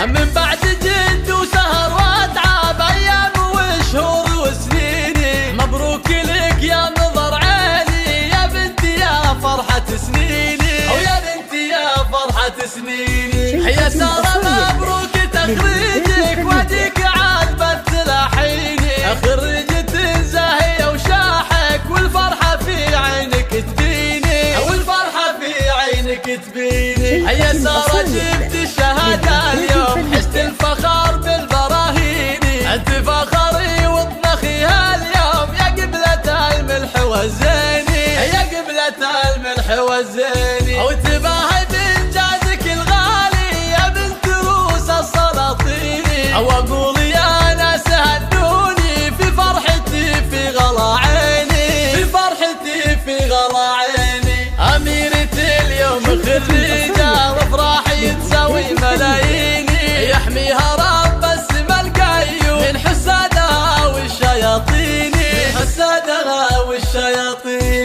من بعد جد وسهر واتعب ايام وشهور وسنيني. مبروك لك يا نظر عيني يا بنتي يا فرحة سنيني، او يا بنتي يا فرحة سنيني. يا سارة مبروك تخريجك وديك عاد تلاحيني. خريجة زاهية وشاحك والفرحة في عينك تبيني، والفرحة في عينك تبيني. يا سارة جبت الشهادة اليوم حست الفخر بالبراهيني. انت فخري واطنخي هاليوم يا قبلة الملح والزيني، يا قبلة الملح والزيني. وتباهي بإنجازك الغالي يا بنت روس السلاطيني. واقول يا ناس هدوني في فرحتي في غلا عيني، في فرحتي في غلا عيني. أميرة اليوم خريجة وافراحي تساوي ملاييني. يحميها رب السما القيوم من حسادها والشياطين، من حسادها والشياطين.